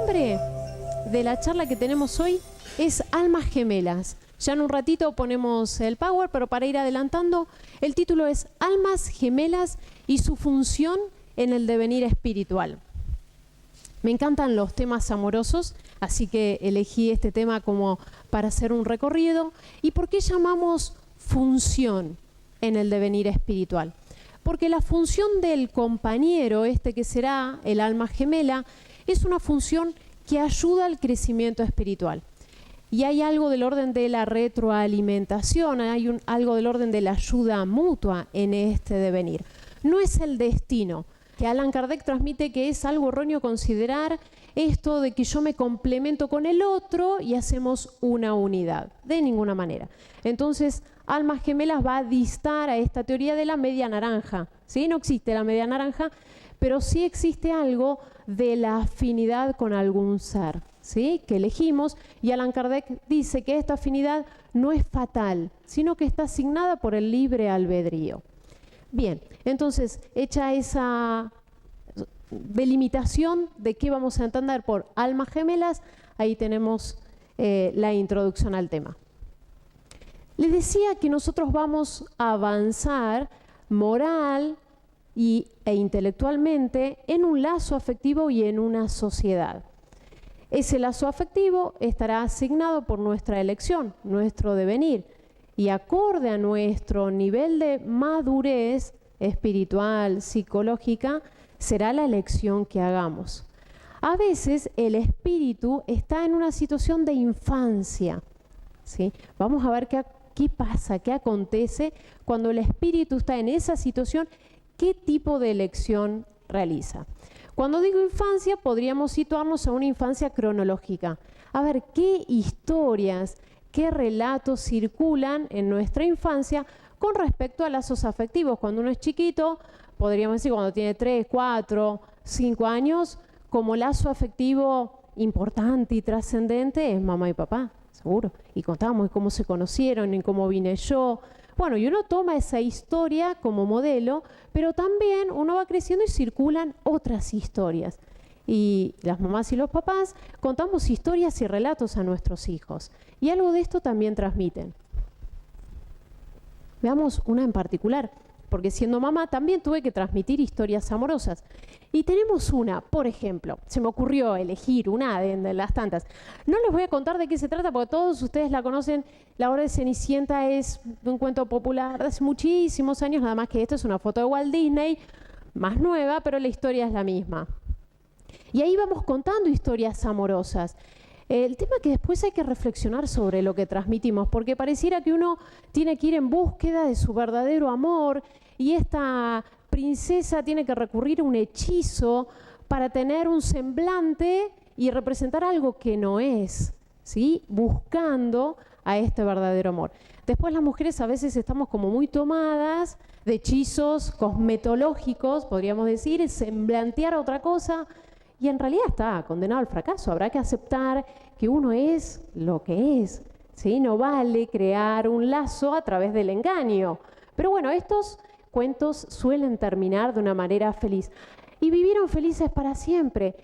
nombre de la charla que tenemos hoy es Almas Gemelas. Ya en un ratito ponemos el power, pero para ir adelantando, el título es Almas Gemelas y su función en el devenir espiritual. Me encantan los temas amorosos, así que elegí este tema como para hacer un recorrido. ¿Y por qué llamamos función en el devenir espiritual? Porque la función del compañero, que será el alma gemela, es una función que ayuda al crecimiento espiritual. Y hay algo del orden de la retroalimentación, hay algo del orden de la ayuda mutua en este devenir. No es el destino, que Allan Kardec transmite que es algo erróneo considerar esto de que yo me complemento con el otro y hacemos una unidad, de ninguna manera. Entonces, Almas Gemelas va a distar a esta teoría de la media naranja, ¿sí? No existe la media naranja, pero sí existe algo de la afinidad con algún ser, ¿sí? Que elegimos, y Allan Kardec dice que esta afinidad no es fatal, sino que está asignada por el libre albedrío. Bien, entonces, hecha esa delimitación de qué vamos a entender por almas gemelas, ahí tenemos la introducción al tema. Les decía que nosotros vamos a avanzar moral e intelectualmente en un lazo afectivo y en una sociedad. Ese lazo afectivo estará asignado por nuestra elección, nuestro devenir, y acorde a nuestro nivel de madurez espiritual, psicológica, será la elección que hagamos. A veces el espíritu está en una situación de infancia, ¿sí? Vamos a ver qué pasa, qué acontece cuando el espíritu está en esa situación, qué tipo de elección realiza. Cuando digo infancia, podríamos situarnos a una infancia cronológica. A ver, qué historias, qué relatos circulan en nuestra infancia con respecto a lazos afectivos. Cuando uno es chiquito, podríamos decir cuando tiene 3, 4, 5 años, como lazo afectivo importante y trascendente es mamá y papá, seguro. Y contamos cómo se conocieron, en cómo vine yo. Bueno, y uno toma esa historia como modelo, pero también uno va creciendo y circulan otras historias. Y las mamás y los papás contamos historias y relatos a nuestros hijos. Y algo de esto también transmiten. Veamos una en particular, porque siendo mamá también tuve que transmitir historias amorosas. Y tenemos una, por ejemplo, se me ocurrió elegir una de las tantas. No les voy a contar de qué se trata, porque todos ustedes la conocen. La obra de Cenicienta es un cuento popular de hace muchísimos años, nada más que esta es una foto de Walt Disney, más nueva, pero la historia es la misma. Y ahí vamos contando historias amorosas. El tema es que después hay que reflexionar sobre lo que transmitimos, porque pareciera que uno tiene que ir en búsqueda de su verdadero amor y esta princesa tiene que recurrir a un hechizo para tener un semblante y representar algo que no es, ¿sí? Buscando a este verdadero amor. Después las mujeres a veces estamos como muy tomadas de hechizos cosmetológicos, podríamos decir, semblantear otra cosa. Y en realidad está condenado al fracaso. Habrá que aceptar que uno es lo que es, ¿sí? No vale crear un lazo a través del engaño. Pero bueno, estos cuentos suelen terminar de una manera feliz. Y vivieron felices para siempre.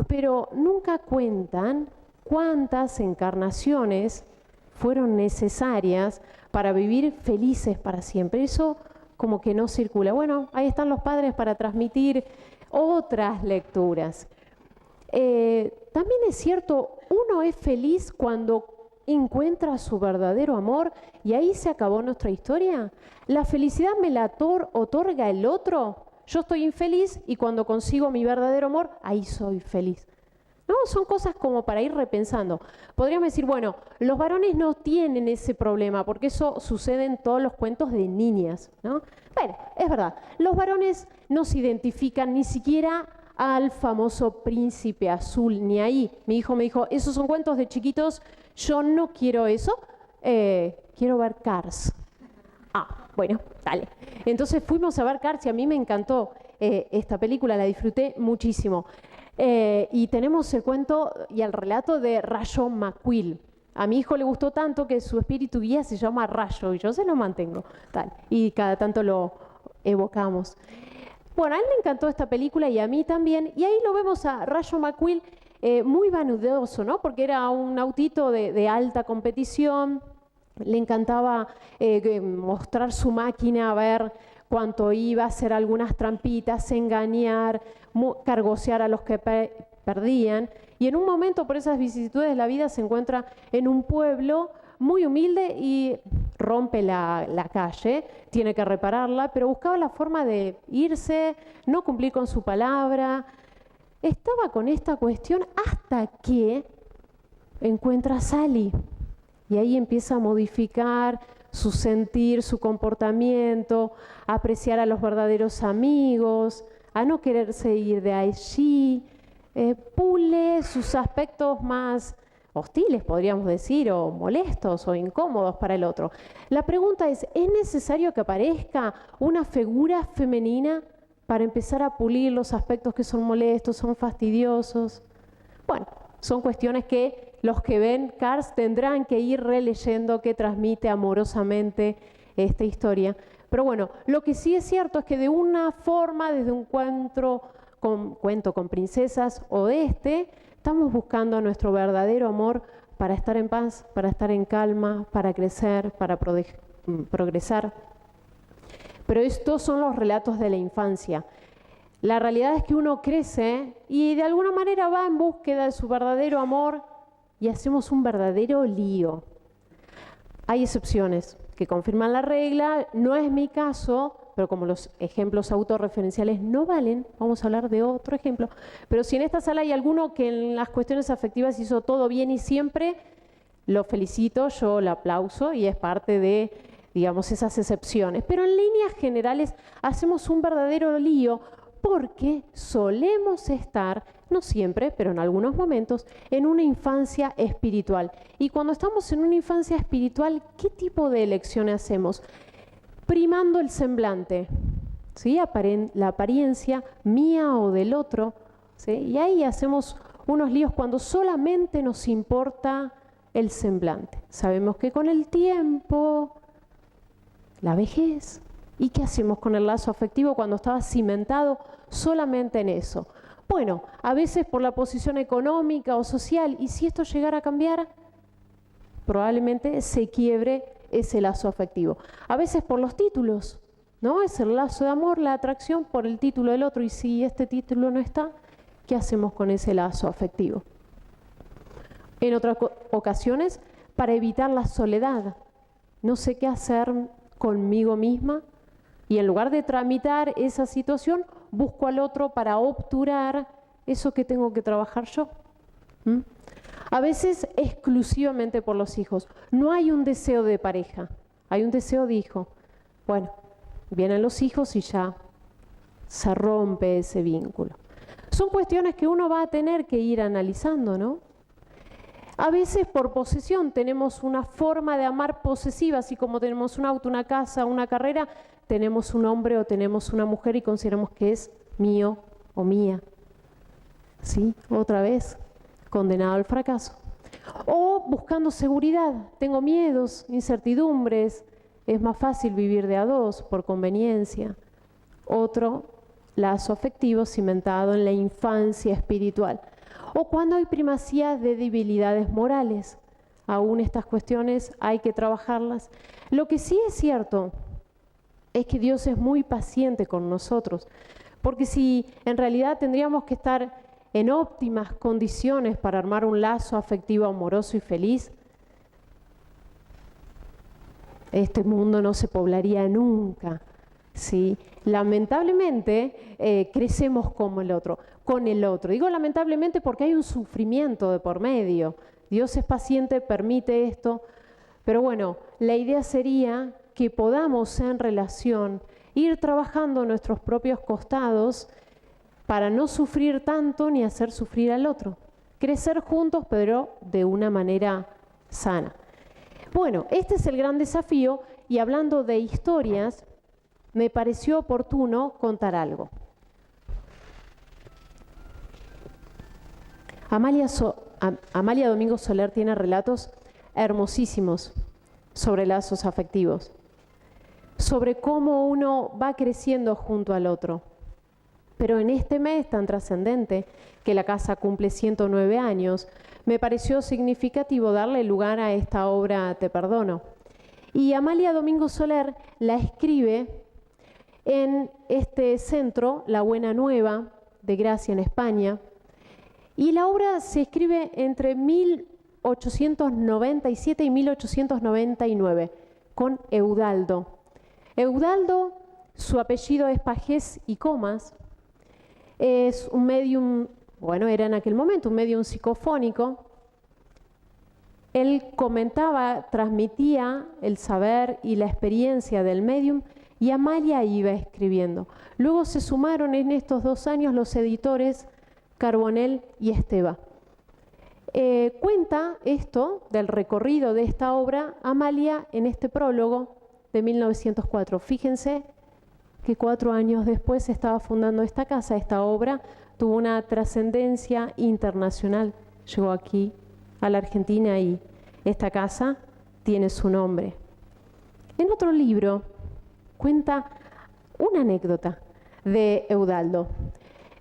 Pero nunca cuentan cuántas encarnaciones fueron necesarias para vivir felices para siempre. Eso como que no circula. Bueno, ahí están los padres para transmitir otras lecturas. También es cierto, uno es feliz cuando encuentra su verdadero amor y ahí se acabó nuestra historia. ¿La felicidad me la otorga el otro? Yo estoy infeliz y cuando consigo mi verdadero amor, ahí soy feliz. No, son cosas como para ir repensando. Podríamos decir, bueno, los varones no tienen ese problema porque eso sucede en todos los cuentos de niñas, ¿no? Bueno, es verdad, los varones no se identifican ni siquiera al famoso príncipe azul, ni ahí. Mi hijo me dijo, esos son cuentos de chiquitos, yo no quiero eso, quiero ver Cars. Ah, bueno, dale. Entonces fuimos a ver Cars y a mí me encantó esta película, la disfruté muchísimo. Y tenemos el cuento y el relato de Rayo McQueen. A mi hijo le gustó tanto que su espíritu guía se llama Rayo y yo se lo mantengo. Tal. Y cada tanto lo evocamos. Bueno, a él le encantó esta película y a mí también. Y ahí lo vemos a Rayo McQueen muy vanidoso, ¿no? Porque era un autito de alta competición, le encantaba mostrar su máquina, a ver cuánto iba, hacer algunas trampitas, engañar, cargosear a los que perdían. Y en un momento, por esas vicisitudes de la vida, se encuentra en un pueblo muy humilde y rompe la calle, tiene que repararla, pero buscaba la forma de irse, no cumplir con su palabra. Estaba con esta cuestión hasta que encuentra a Sally. Y ahí empieza a modificar su sentir, su comportamiento, a apreciar a los verdaderos amigos, a no quererse ir de allí, pule sus aspectos más hostiles, podríamos decir, o molestos o incómodos para el otro. La pregunta ¿es necesario que aparezca una figura femenina para empezar a pulir los aspectos que son molestos, son fastidiosos? Bueno, son cuestiones que los que ven Cars tendrán que ir releyendo que transmite amorosamente esta historia. Pero bueno, lo que sí es cierto es que de una forma, desde un cuento con princesas o estamos buscando nuestro verdadero amor para estar en paz, para estar en calma, para crecer, para progresar. Pero estos son los relatos de la infancia. La realidad es que uno crece y de alguna manera va en búsqueda de su verdadero amor y hacemos un verdadero lío. Hay excepciones que confirman la regla, no es mi caso, pero como los ejemplos autorreferenciales no valen, vamos a hablar de otro ejemplo. Pero si en esta sala hay alguno que en las cuestiones afectivas hizo todo bien y siempre, lo felicito, yo lo aplauso y es parte de, digamos, esas excepciones. Pero en líneas generales hacemos un verdadero lío porque solemos estar, no siempre, pero en algunos momentos, en una infancia espiritual. Y cuando estamos en una infancia espiritual, ¿qué tipo de elecciones hacemos? Primando el semblante, ¿sí? La apariencia mía o del otro, ¿sí? Y ahí hacemos unos líos cuando solamente nos importa el semblante. Sabemos que con el tiempo, la vejez, ¿y qué hacemos con el lazo afectivo cuando estaba cimentado solamente en eso? Bueno, a veces por la posición económica o social, y si esto llegara a cambiar, probablemente se quiebre ese lazo afectivo. A veces por los títulos, ¿no? Es el lazo de amor, la atracción por el título del otro, y si este título no está, ¿qué hacemos con ese lazo afectivo? En otras ocasiones, para evitar la soledad, no sé qué hacer conmigo misma, y en lugar de tramitar esa situación, busco al otro para obturar eso que tengo que trabajar yo. A veces exclusivamente por los hijos. No hay un deseo de pareja, hay un deseo de hijo. Bueno, vienen los hijos y ya se rompe ese vínculo. Son cuestiones que uno va a tener que ir analizando, ¿no? A veces por posesión tenemos una forma de amar posesiva, así como tenemos un auto, una casa, una carrera, tenemos un hombre o tenemos una mujer y consideramos que es mío o mía. ¿Sí? Otra vez, condenado al fracaso. O buscando seguridad, tengo miedos, incertidumbres, es más fácil vivir de a dos por conveniencia. Otro lazo afectivo cimentado en la infancia espiritual. O cuando hay primacía de debilidades morales. Aún estas cuestiones hay que trabajarlas. Lo que sí es cierto es que Dios es muy paciente con nosotros, porque si en realidad tendríamos que estar en óptimas condiciones para armar un lazo afectivo amoroso y feliz, este mundo no se poblaría nunca, ¿sí? Lamentablemente crecemos como con el otro. Digo lamentablemente porque hay un sufrimiento de por medio. Dios es paciente, permite esto, pero bueno, la idea sería que podamos en relación ir trabajando nuestros propios costados para no sufrir tanto ni hacer sufrir al otro. Crecer juntos, pero de una manera sana. Bueno, este es el gran desafío y hablando de historias, me pareció oportuno contar algo. Amalia Domingo Soler tiene relatos hermosísimos sobre lazos afectivos, sobre cómo uno va creciendo junto al otro. Pero en este mes tan trascendente, que la casa cumple 109 años, me pareció significativo darle lugar a esta obra Te Perdono. Y Amalia Domingo Soler la escribe en este centro, La Buena Nueva, de Gracia, en España. Y la obra se escribe entre 1897 y 1899, con Eudaldo. Eudaldo, su apellido es Pagés y Comas, es un medium, bueno, era en aquel momento un medium psicofónico. Él comentaba, transmitía el saber y la experiencia del medium y Amalia iba escribiendo. Luego se sumaron en estos 2 años los editores Carbonell y Esteva. Cuenta esto del recorrido de esta obra Amalia en este prólogo de 1904. Fíjense que 4 años después se estaba fundando esta casa. Esta obra tuvo una trascendencia internacional. Llegó aquí a la Argentina y esta casa tiene su nombre. En otro libro cuenta una anécdota de Eudaldo.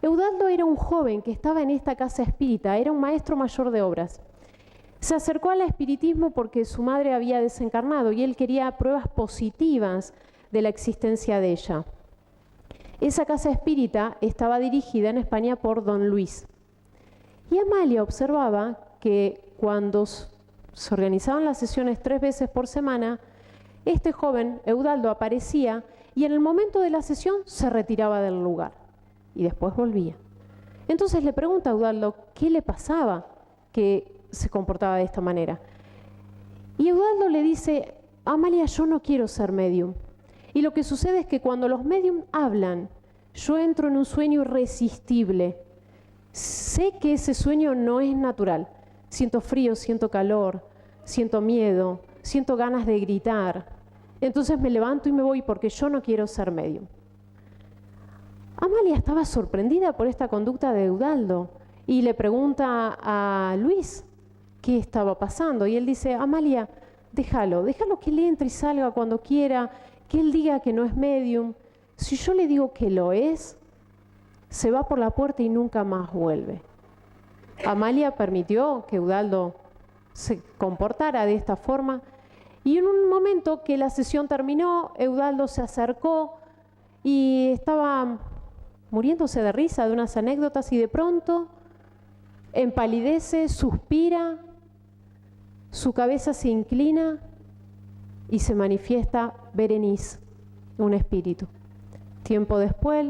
Eudaldo era un joven que estaba en esta casa espírita, era un maestro mayor de obras. Se acercó al espiritismo porque su madre había desencarnado y él quería pruebas positivas de la existencia de ella. Esa casa espírita estaba dirigida en España por don Luis. Y Amalia observaba que cuando se organizaban las sesiones 3 veces por semana, este joven, Eudaldo, aparecía y en el momento de la sesión se retiraba del lugar y después volvía. Entonces le pregunta a Eudaldo qué le pasaba que se comportaba de esta manera. Y Eudaldo le dice: Amalia, yo no quiero ser medium. Y lo que sucede es que cuando los medium hablan, yo entro en un sueño irresistible. Sé que ese sueño no es natural. Siento frío, siento calor, siento miedo, siento ganas de gritar. Entonces me levanto y me voy porque yo no quiero ser medium. Amalia estaba sorprendida por esta conducta de Eudaldo y le pregunta a Luis qué estaba pasando. Y él dice: Amalia, déjalo que él entre y salga cuando quiera, que él diga que no es medium. Si yo le digo que lo es, se va por la puerta y nunca más vuelve. Amalia permitió que Eudaldo se comportara de esta forma y en un momento que la sesión terminó, Eudaldo se acercó y estaba muriéndose de risa de unas anécdotas y de pronto empalidece, suspira, su cabeza se inclina y se manifiesta Berenice, un espíritu. Tiempo después,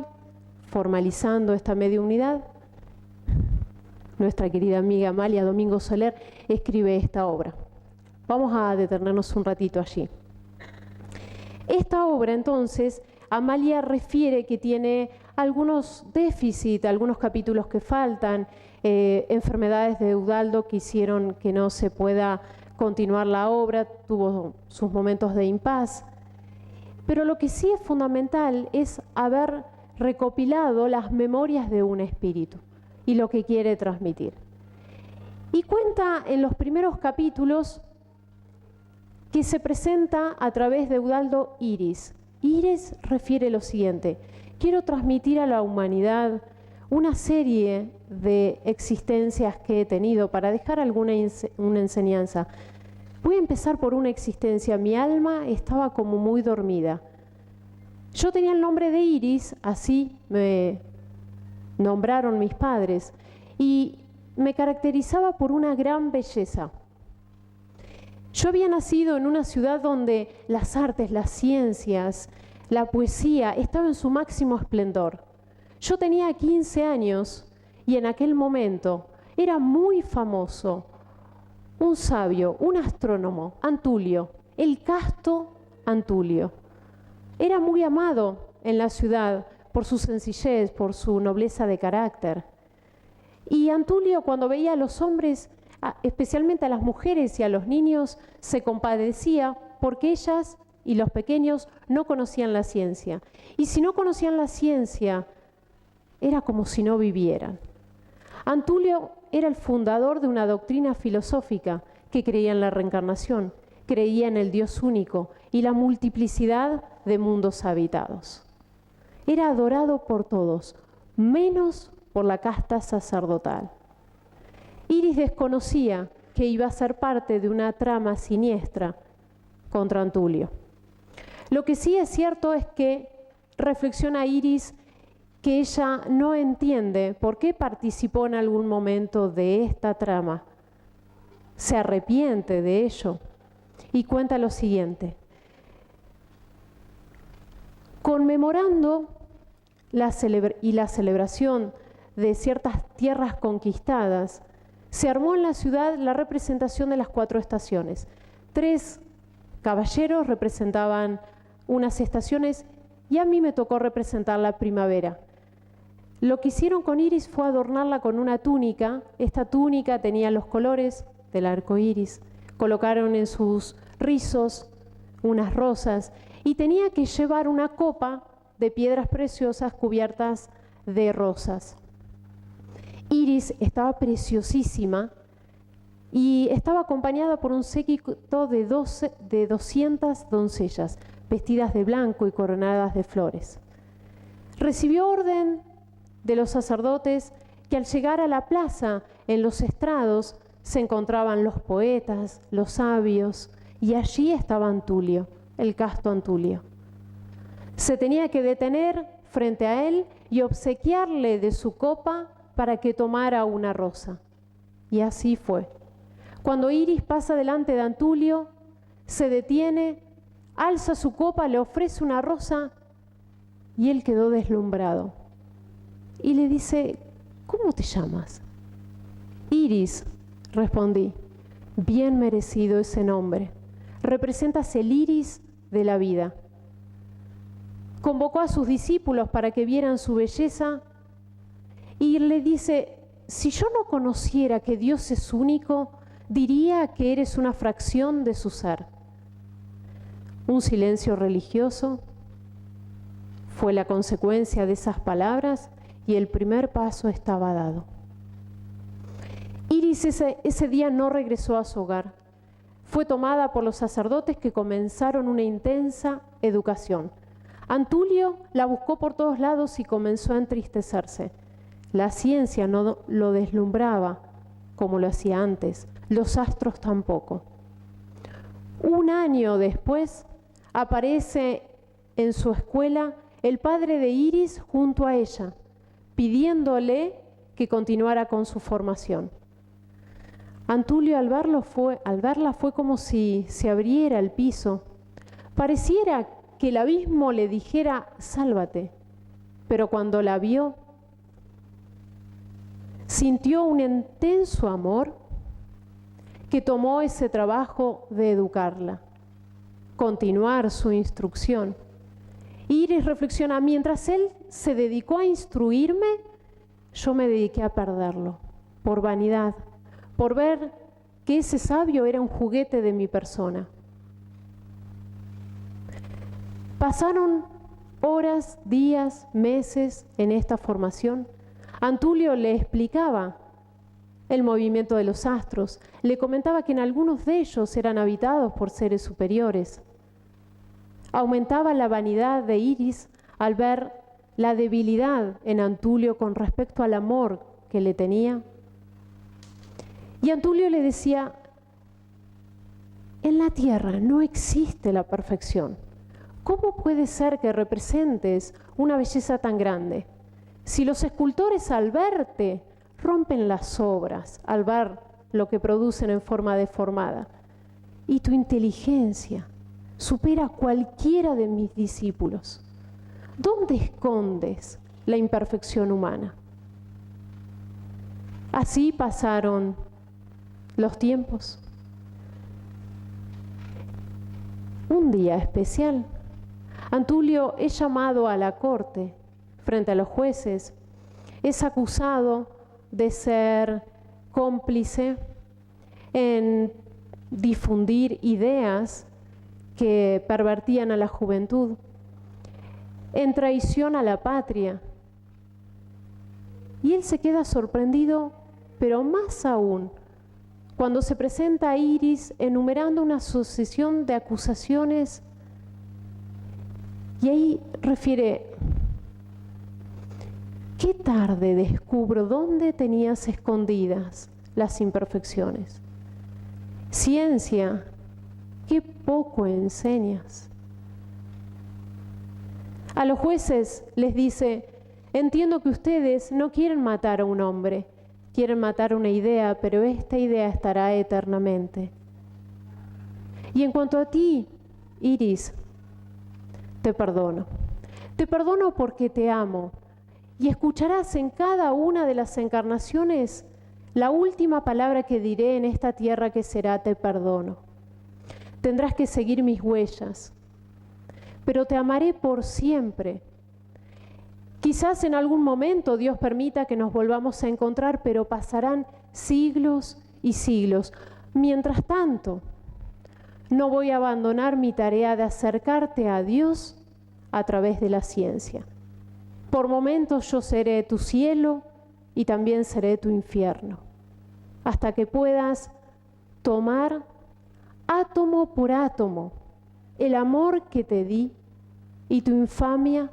formalizando esta mediunidad, nuestra querida amiga Amalia Domingo Soler escribe esta obra. Vamos a detenernos un ratito allí. Esta obra, entonces, Amalia refiere que tiene algunos déficits, algunos capítulos que faltan, enfermedades de Eudaldo que hicieron que no se pueda continuar la obra, tuvo sus momentos de impas. Pero lo que sí es fundamental es haber recopilado las memorias de un espíritu y lo que quiere transmitir. Y cuenta en los primeros capítulos que se presenta a través de Eudaldo Iris. Iris refiere lo siguiente: quiero transmitir a la humanidad una serie de existencias que he tenido para dejar una enseñanza. Voy a empezar por una existencia. Mi alma estaba como muy dormida. Yo tenía el nombre de Iris, así me nombraron mis padres, y me caracterizaba por una gran belleza. Yo había nacido en una ciudad donde las artes, las ciencias, la poesía estaba en su máximo esplendor. Yo tenía 15 años y en aquel momento era muy famoso un sabio, un astrónomo, Antulio, el casto Antulio. Era muy amado en la ciudad por su sencillez, por su nobleza de carácter. Y Antulio, cuando veía a los hombres, especialmente a las mujeres y a los niños, se compadecía porque ellas y los pequeños no conocían la ciencia. Y si no conocían la ciencia, era como si no vivieran. Antulio era el fundador de una doctrina filosófica que creía en la reencarnación, creía en el Dios único y la multiplicidad de mundos habitados. Era adorado por todos, menos por la casta sacerdotal. Iris desconocía que iba a ser parte de una trama siniestra contra Antulio. Lo que sí es cierto es que reflexiona Iris que ella no entiende por qué participó en algún momento de esta trama. Se arrepiente de ello y cuenta lo siguiente. Conmemorando la celebración de ciertas tierras conquistadas, se armó en la ciudad la representación de las 4 estaciones. 3 caballeros representaban unas estaciones y a mí me tocó representar la primavera. Lo que hicieron con Iris fue adornarla con una túnica. Esta túnica tenía los colores del arco iris. Colocaron en sus rizos unas rosas y tenía que llevar una copa de piedras preciosas cubiertas de rosas. Iris estaba preciosísima y estaba acompañada por un séquito de 200 doncellas, vestidas de blanco y coronadas de flores. Recibió orden de los sacerdotes que al llegar a la plaza, en los estrados, se encontraban los poetas, los sabios, y allí estaba Antulio, el casto Antulio. Se tenía que detener frente a él y obsequiarle de su copa para que tomara una rosa. Y así fue. Cuando Iris pasa delante de Antulio, se detiene, alza su copa, le ofrece una rosa y él quedó deslumbrado. Y le dice, ¿cómo te llamas? Iris, respondí. Bien merecido ese nombre. Representas el iris de la vida. Convocó a sus discípulos para que vieran su belleza y le dice, si yo no conociera que Dios es único, diría que eres una fracción de su ser. Un silencio religioso fue la consecuencia de esas palabras y el primer paso estaba dado. Iris ese día no regresó a su hogar. Fue tomada por los sacerdotes que comenzaron una intensa educación. Antulio la buscó por todos lados y comenzó a entristecerse. La ciencia no lo deslumbraba como lo hacía antes, los astros tampoco. Un año después aparece en su escuela el padre de Iris junto a ella, pidiéndole que continuara con su formación. Antulio al verla fue como si se abriera el piso. Pareciera que el abismo le dijera, sálvate. Pero cuando la vio, sintió un intenso amor que tomó ese trabajo de educarla, continuar su instrucción. Iris reflexiona, mientras él se dedicó a instruirme, yo me dediqué a perderlo, por vanidad, por ver que ese sabio era un juguete de mi persona. Pasaron horas, días, meses en esta formación. Antulio le explicaba el movimiento de los astros, le comentaba que en algunos de ellos eran habitados por seres superiores. Aumentaba la vanidad de Iris al ver la debilidad en Antulio con respecto al amor que le tenía. Y Antulio le decía, en la tierra no existe la perfección. ¿Cómo puede ser que representes una belleza tan grande? Si los escultores al verte rompen las obras, al ver lo que producen en forma deformada, y tu inteligencia supera a cualquiera de mis discípulos, ¿dónde escondes la imperfección humana? Así pasaron los tiempos. Un día especial, Antulio es llamado a la corte frente a los jueces, es acusado de ser cómplice en difundir ideas que pervertían a la juventud, en traición a la patria. Y él se queda sorprendido, pero más aún, cuando se presenta a Iris enumerando una sucesión de acusaciones, y ahí refiere, qué tarde descubro dónde tenías escondidas las imperfecciones. Ciencia, qué poco enseñas. A los jueces les dice, entiendo que ustedes no quieren matar a un hombre, quieren matar una idea, pero esta idea estará eternamente. Y en cuanto a ti, Iris, te perdono. Te perdono porque te amo. Y escucharás en cada una de las encarnaciones la última palabra que diré en esta tierra que será te perdono. Tendrás que seguir mis huellas, pero te amaré por siempre. Quizás en algún momento Dios permita que nos volvamos a encontrar, pero pasarán siglos y siglos. Mientras tanto, no voy a abandonar mi tarea de acercarte a Dios a través de la ciencia. Por momentos yo seré tu cielo y también seré tu infierno, hasta que puedas tomar átomo por átomo el amor que te di y tu infamia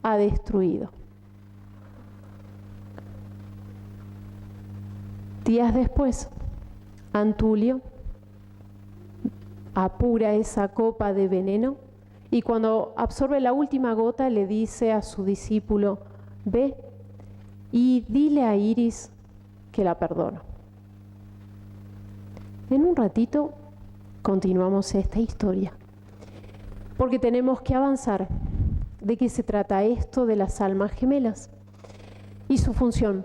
ha destruido. Días después, Antulio apura esa copa de veneno y cuando absorbe la última gota le dice a su discípulo, ve y dile a Iris que la perdono. En un ratito continuamos esta historia, porque tenemos que avanzar. ¿De qué se trata esto de las almas gemelas y su función?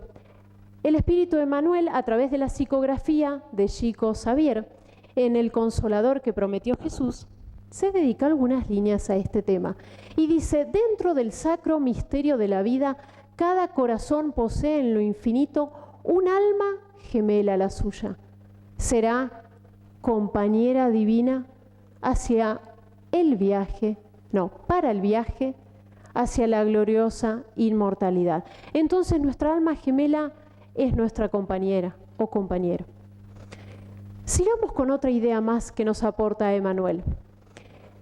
El espíritu de Manuel, a través de la psicografía de Chico Xavier, en El Consolador que prometió Jesús, se dedica algunas líneas a este tema y dice, dentro del sacro misterio de la vida, cada corazón posee en lo infinito un alma gemela a la suya. Será compañera divina para el viaje hacia la gloriosa inmortalidad. Entonces nuestra alma gemela es nuestra compañera o compañero. Sigamos con otra idea más que nos aporta Emmanuel.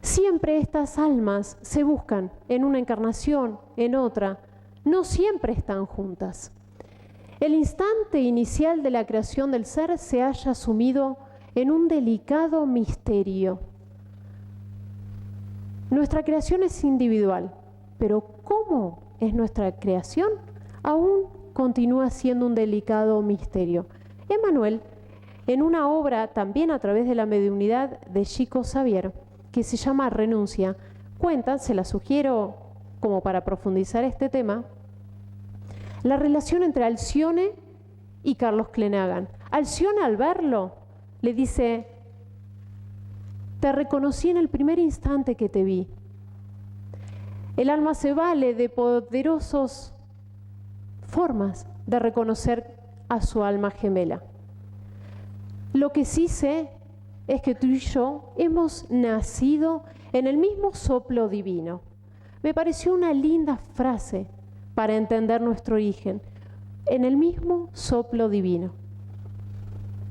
Siempre estas almas se buscan en una encarnación, en otra, no siempre están juntas. El instante inicial de la creación del ser se halla sumido en un delicado misterio. Nuestra creación es individual, pero ¿cómo es nuestra creación? Aún continúa siendo un delicado misterio. Emmanuel, en una obra también a través de la mediunidad de Chico Xavier, que se llama Renuncia, cuenta, se la sugiero como para profundizar este tema, la relación entre Alcione y Carlos Clenaghan. Alcione, al verlo, le dice, te reconocí en el primer instante que te vi. El alma se vale de poderosas formas de reconocer a su alma gemela. Lo que sí sé es que tú y yo hemos nacido en el mismo soplo divino. Me pareció una linda frase para entender nuestro origen, en el mismo soplo divino.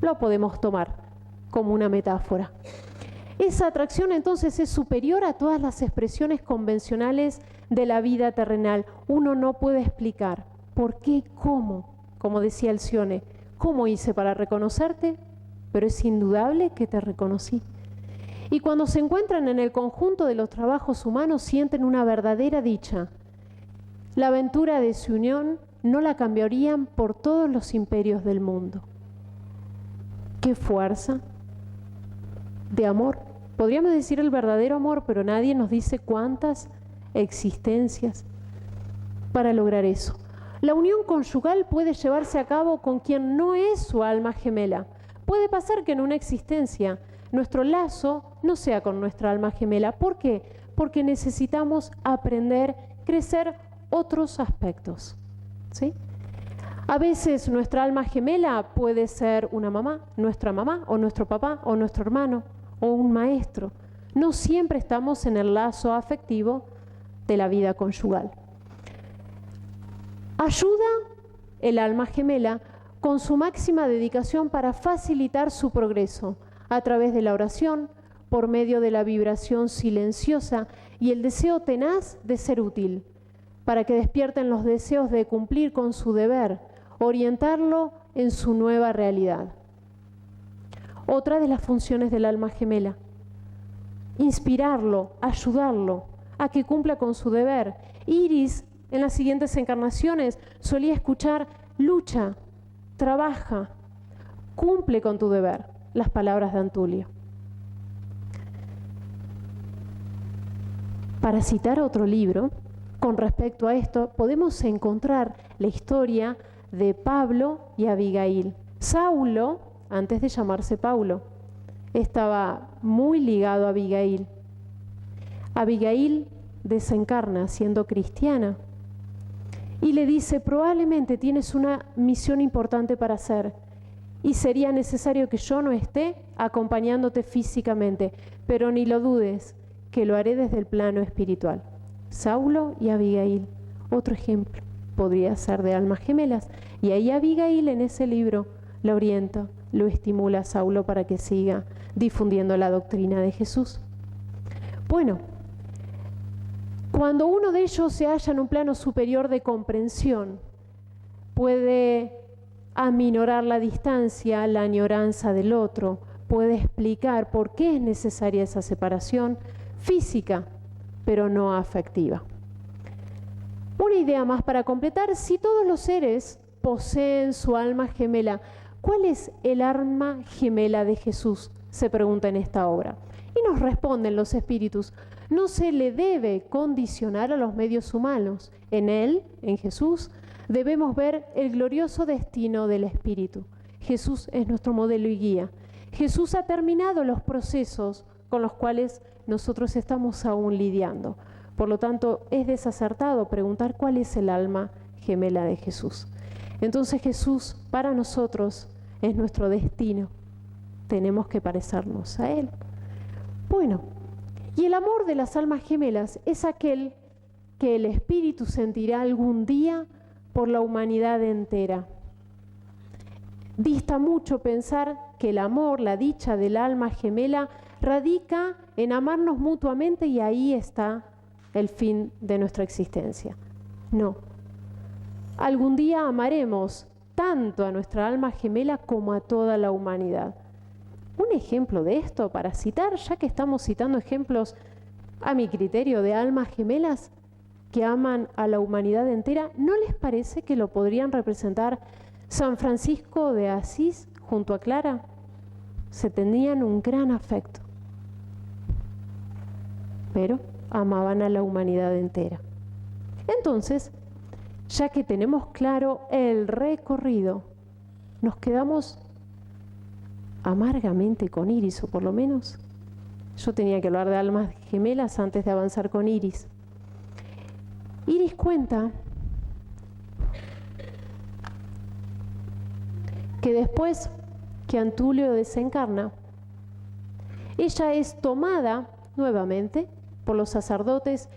Lo podemos tomar como una metáfora. Esa atracción entonces es superior a todas las expresiones convencionales de la vida terrenal. Uno no puede explicar por qué, cómo, como decía Alcione, cómo hice para reconocerte, pero es indudable que te reconocí. Y cuando se encuentran en el conjunto de los trabajos humanos sienten una verdadera dicha. La aventura de su unión no la cambiarían por todos los imperios del mundo. ¡Qué fuerza de amor! Podríamos decir el verdadero amor, pero nadie nos dice cuántas existencias para lograr eso. La unión conyugal puede llevarse a cabo con quien no es su alma gemela. Puede pasar que en una existencia nuestro lazo no sea con nuestra alma gemela. ¿Por qué? Porque necesitamos aprender, crecer otros aspectos, ¿sí? A veces nuestra alma gemela puede ser una mamá, nuestra mamá, o nuestro papá, o nuestro hermano, o un maestro. No siempre estamos en el lazo afectivo de la vida conyugal. Ayuda el alma gemela con su máxima dedicación para facilitar su progreso a través de la oración, por medio de la vibración silenciosa y el deseo tenaz de ser útil, para que despierten los deseos de cumplir con su deber, orientarlo en su nueva realidad. Otra de las funciones del alma gemela: inspirarlo, ayudarlo a que cumpla con su deber. Iris, en las siguientes encarnaciones, solía escuchar: lucha, trabaja, cumple con tu deber, las palabras de Antulio. Para citar otro libro, con respecto a esto, podemos encontrar la historia de Pablo y Abigail. Saulo, antes de llamarse Paulo, estaba muy ligado a Abigail. Abigail desencarna siendo cristiana y le dice: probablemente tienes una misión importante para hacer y sería necesario que yo no esté acompañándote físicamente, pero ni lo dudes, que lo haré desde el plano espiritual. Saulo y Abigail, otro ejemplo, podría ser de almas gemelas. Y ahí Abigail en ese libro lo orienta, lo estimula a Saulo para que siga difundiendo la doctrina de Jesús. Bueno, cuando uno de ellos se halla en un plano superior de comprensión, puede aminorar la distancia, la añoranza del otro, puede explicar por qué es necesaria esa separación física, pero no afectiva. Una idea más para completar: si todos los seres poseen su alma gemela, ¿cuál es el alma gemela de Jesús?, se pregunta en esta obra. Y nos responden los espíritus: no se le debe condicionar a los medios humanos. En Él, en Jesús, debemos ver el glorioso destino del espíritu. Jesús es nuestro modelo y guía. Jesús ha terminado los procesos con los cuales nosotros estamos aún lidiando. Por lo tanto, es desacertado preguntar cuál es el alma gemela de Jesús. Entonces Jesús para nosotros es nuestro destino. Tenemos que parecernos a Él. Bueno, y el amor de las almas gemelas es aquel que el Espíritu sentirá algún día por la humanidad entera. Dista mucho pensar que el amor, la dicha del alma gemela, radica en amarnos mutuamente y ahí está el fin de nuestra existencia. No. Algún día amaremos tanto a nuestra alma gemela como a toda la humanidad. Un ejemplo de esto, para citar, ya que estamos citando ejemplos, a mi criterio, de almas gemelas que aman a la humanidad entera, ¿no les parece que lo podrían representar San Francisco de Asís junto a Clara? Se tenían un gran afecto, pero amaban a la humanidad entera. Entonces, ya que tenemos claro el recorrido, nos quedamos amargamente con Iris, o por lo menos yo tenía que hablar de almas gemelas antes de avanzar con Iris. Iris cuenta que después que Antulio desencarna, ella es tomada nuevamente por los sacerdotes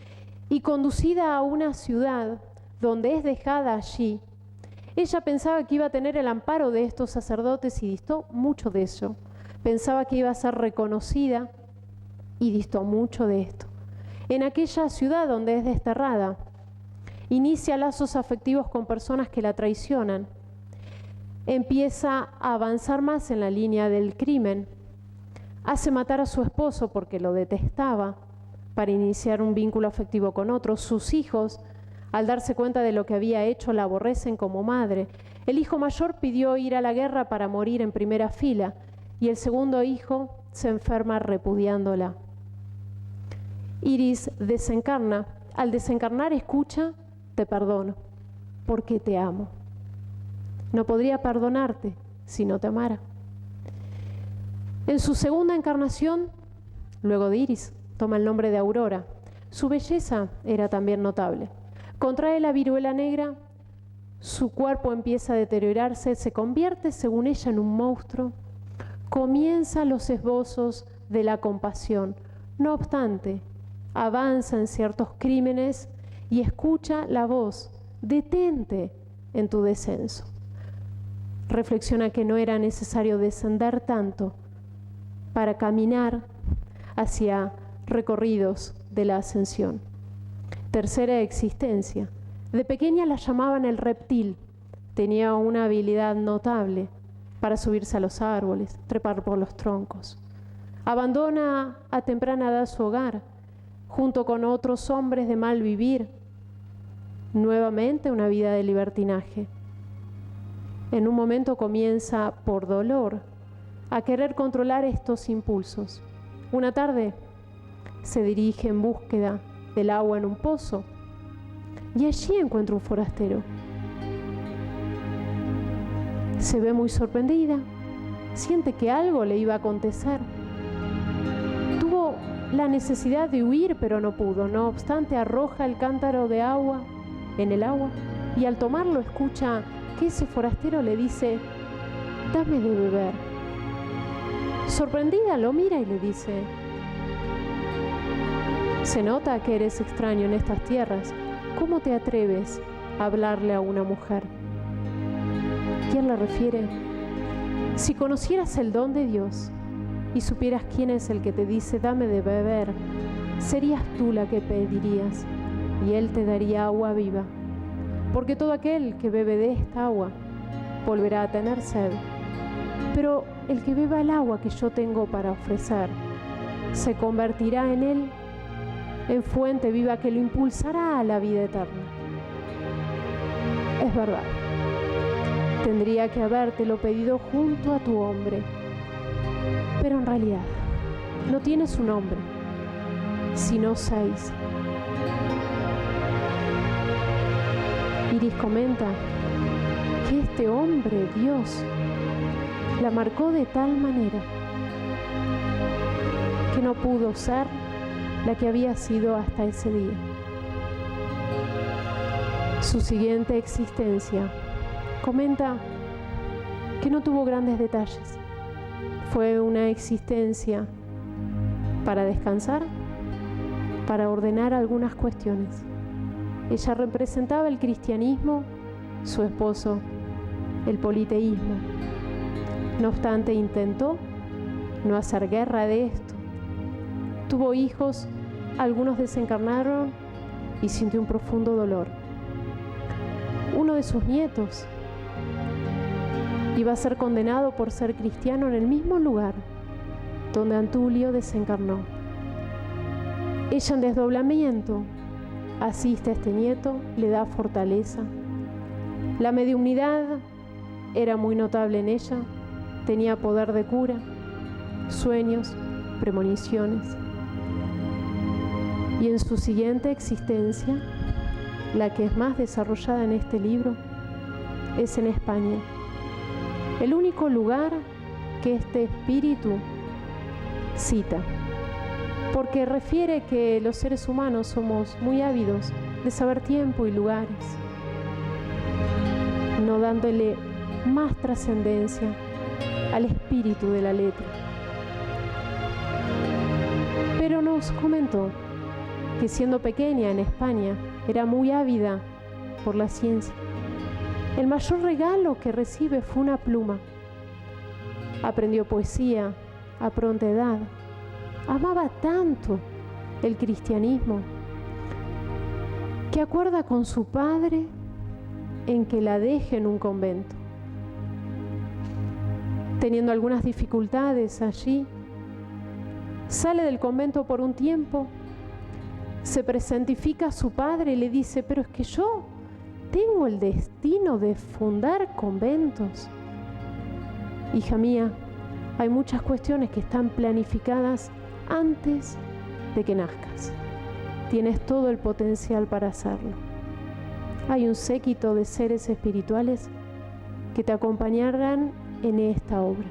y conducida a una ciudad donde es dejada allí. Ella pensaba que iba a tener el amparo de estos sacerdotes y distó mucho de eso. Pensaba que iba a ser reconocida y distó mucho de esto. En aquella ciudad donde es desterrada, inicia lazos afectivos con personas que la traicionan. Empieza a avanzar más en la línea del crimen. Hace matar a su esposo porque lo detestaba para iniciar un vínculo afectivo con otro. Sus hijos, al darse cuenta de lo que había hecho, la aborrecen como madre. El hijo mayor pidió ir a la guerra para morir en primera fila y el segundo hijo se enferma repudiándola. Iris desencarna. Al desencarnar escucha: te perdono porque te amo. No podría perdonarte si no te amara. En su segunda encarnación, luego de Iris, toma el nombre de Aurora. Su belleza era también notable. Contrae la viruela negra, su cuerpo empieza a deteriorarse, se convierte, según ella, en un monstruo. Comienza los esbozos de la compasión. No obstante, avanza en ciertos crímenes y escucha la voz: detente en tu descenso. Reflexiona que no era necesario descender tanto para caminar hacia recorridos de la ascensión. Tercera existencia, De pequeña la llamaban el reptil. Tenía una habilidad notable para subirse a los árboles, trepar por los troncos. Abandona a temprana edad su hogar, junto con otros hombres de mal vivir, nuevamente una vida de libertinaje. En un momento comienza, por dolor, a querer controlar estos impulsos. Una tarde se dirige en búsqueda del agua en un pozo y allí encuentra un forastero. Se ve muy sorprendida, siente que algo le iba a acontecer. Tuvo la necesidad de huir, pero no pudo. No obstante, arroja el cántaro de agua en el agua y al tomarlo escucha que ese forastero le dice: dame de beber. Sorprendida lo mira y le dice: se nota que eres extraño en estas tierras. ¿Cómo te atreves a hablarle a una mujer? ¿Quién le refiere? Si conocieras el don de Dios y supieras quién es el que te dice dame de beber, serías tú la que pedirías y Él te daría agua viva. Porque todo aquel que bebe de esta agua volverá a tener sed. Pero el que beba el agua que yo tengo para ofrecer se convertirá en él en fuente viva que lo impulsará a la vida eterna. Es verdad, tendría que habértelo pedido junto a tu hombre, pero en realidad no tienes un hombre, sino 6. Iris comenta que este hombre, Dios, la marcó de tal manera que no pudo ser la que había sido hasta ese día. Su siguiente existencia comenta que no tuvo grandes detalles. Fue una existencia para descansar, para ordenar algunas cuestiones. Ella representaba el cristianismo, su esposo el politeísmo. No obstante, intentó no hacer guerra de esto. Tuvo hijos, algunos desencarnaron y sintió un profundo dolor. Uno de sus nietos iba a ser condenado por ser cristiano en el mismo lugar donde Antulio desencarnó. Ella en desdoblamiento asiste a este nieto, le da fortaleza. La mediunidad era muy notable en ella, tenía poder de cura, sueños, premoniciones. Y en su siguiente existencia, la que es más desarrollada en este libro, es en España. El único lugar que este espíritu cita, porque refiere que los seres humanos somos muy ávidos de saber tiempo y lugares, no dándole más trascendencia al espíritu de la letra. Pero nos comentó que siendo pequeña en España era muy ávida por la ciencia. El mayor regalo que recibe fue una pluma. Aprendió poesía a pronta edad. Amaba tanto el cristianismo que acuerda con su padre en que la deje en un convento. Teniendo algunas dificultades allí, sale del convento por un tiempo, se presentifica a su padre y le dice: pero es que yo tengo el destino de fundar conventos. Hija mía, hay muchas cuestiones que están planificadas antes de que nazcas. Tienes todo el potencial para hacerlo. Hay un séquito de seres espirituales que te acompañarán en esta obra.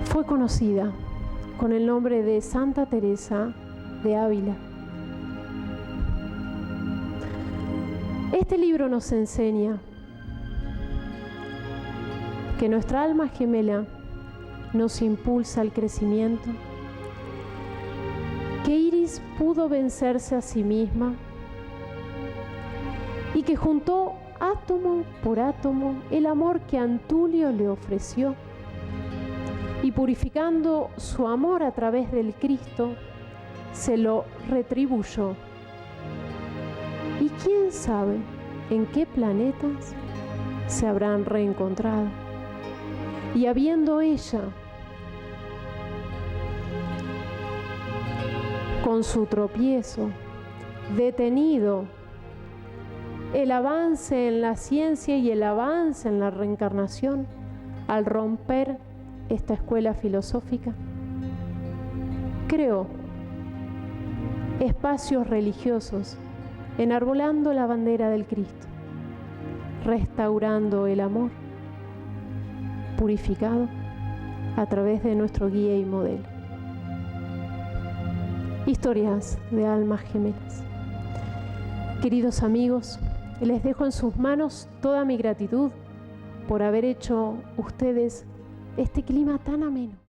Fue conocida con el nombre de Santa Teresa de Ávila. Este libro nos enseña que nuestra alma gemela nos impulsa al crecimiento, que Iris pudo vencerse a sí misma y que juntó átomo por átomo el amor que Antulio le ofreció y purificando su amor a través del Cristo se lo retribuyó Y quién sabe en qué planetas se habrán reencontrado. Y habiendo ella, con su tropiezo, detenido el avance en la ciencia y el avance en la reencarnación, al romper esta escuela filosófica, creó espacios religiosos enarbolando la bandera del Cristo, restaurando el amor purificado a través de nuestro guía y modelo. Historias de almas gemelas. Queridos amigos, les dejo en sus manos toda mi gratitud por haber hecho ustedes este clima tan ameno.